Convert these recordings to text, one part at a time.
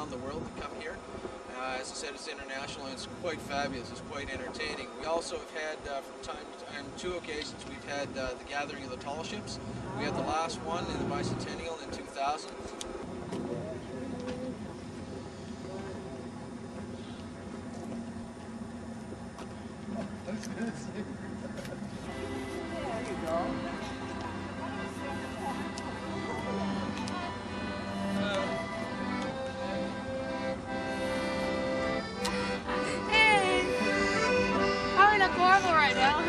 around the world that come here. As I said, it's international and it's quite fabulous. It's quite entertaining. We also have had, from time to time, 2 occasions, we've had the gathering of the tall ships. We had the last one in the bicentennial in 2000. There you go. Hey! I'm in a carnival right now.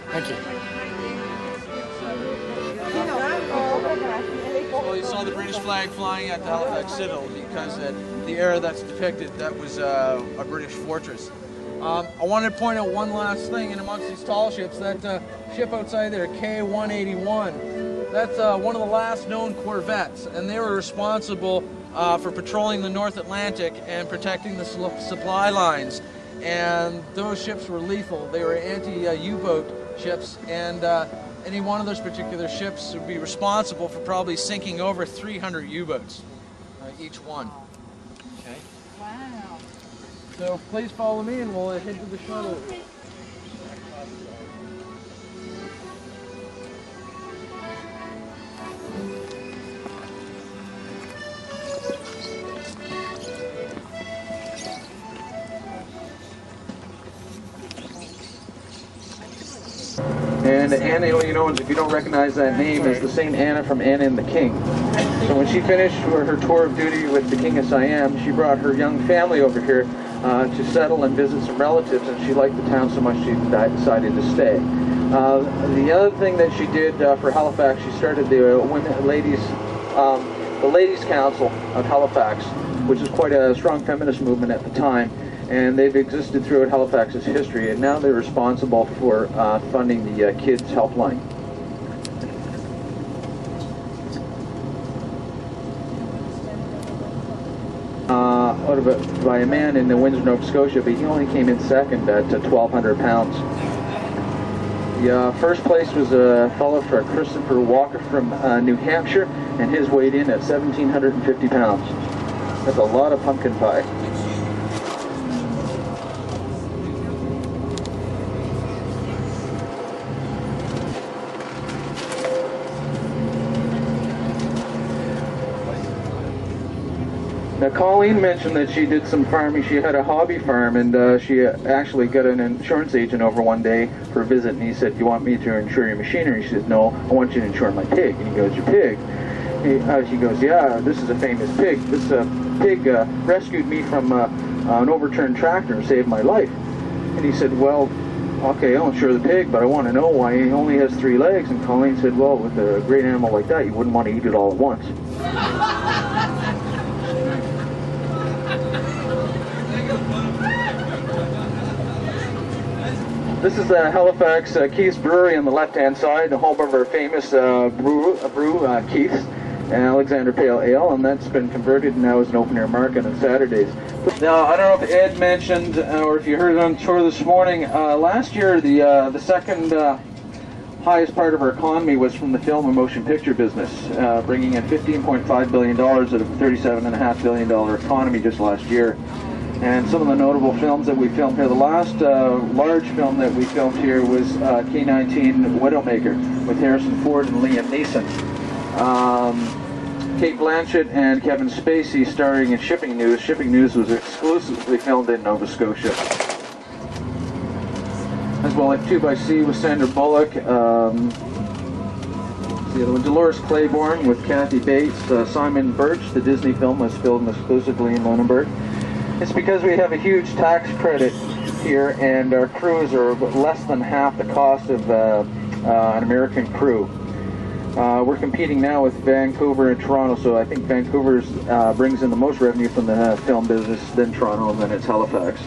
Thank you. Well, you saw the British flag flying at the Halifax Citadel because at the era that's depicted, that was a British fortress. I wanted to point out one last thing in amongst these tall ships. That ship outside there, K-181, that's one of the last known corvettes, and they were responsible for patrolling the North Atlantic and protecting the supply lines. And those ships were lethal. They were anti-U-boat ships, and any one of those particular ships would be responsible for probably sinking over 300 U-boats, each one. Okay. Wow. So please follow me and we'll head to the shuttle. And Anna, you know, if you don't recognize that name, is the same Anna from Anna and the King. So when she finished her tour of duty with the King of Siam, she brought her young family over here to settle and visit some relatives, and she liked the town so much she decided to stay. The other thing that she did for Halifax, she started the Ladies Council of Halifax, which is quite a strong feminist movement at the time. And they've existed throughout Halifax's history, and now they're responsible for funding the Kids Helpline. By a man in Windsor, Nova Scotia, but he only came in second at 1,200 pounds. The first place was a fellow for Christopher Walker from New Hampshire, and his weighed in at 1,750 pounds. That's a lot of pumpkin pie. Now, Colleen mentioned that she did some farming. She had a hobby farm, and she actually got an insurance agent over one day for a visit, and he said, "You want me to insure your machinery?" She said, "No, I want you to insure my pig." And he goes, "Your pig?" She goes, "Yeah, this is a famous pig. This pig rescued me from an overturned tractor and saved my life." And he said, "Well, okay, I'll insure the pig, but I want to know why he only has 3 legs." And Colleen said, "Well, with a great animal like that, you wouldn't want to eat it all at once." This is the Halifax Keith's Brewery on the left-hand side, the home of our famous brew Keith's and Alexander Pale Ale, and that's been converted now as an open-air market on Saturdays. Now, I don't know if Ed mentioned, or if you heard it on tour this morning, last year the second highest part of our economy was from the film and motion picture business, bringing in $15.5 billion out of a $37.5 billion economy just last year. And some of the notable films that we filmed here, the last large film that we filmed here was K-19 Widowmaker with Harrison Ford and Liam Neeson. Kate Blanchett and Kevin Spacey starring in Shipping News. Shipping News was exclusively filmed in Nova Scotia. As well as 2x with Sandra Bullock. The other one, Dolores Claiborne with Kathy Bates. Simon Birch, the Disney film, was filmed exclusively in Lunenburg. It's because we have a huge tax credit here, and our crews are less than half the cost of an American crew. We're competing now with Vancouver and Toronto, so I think Vancouver brings in the most revenue from the film business, then Toronto, and then it's Halifax.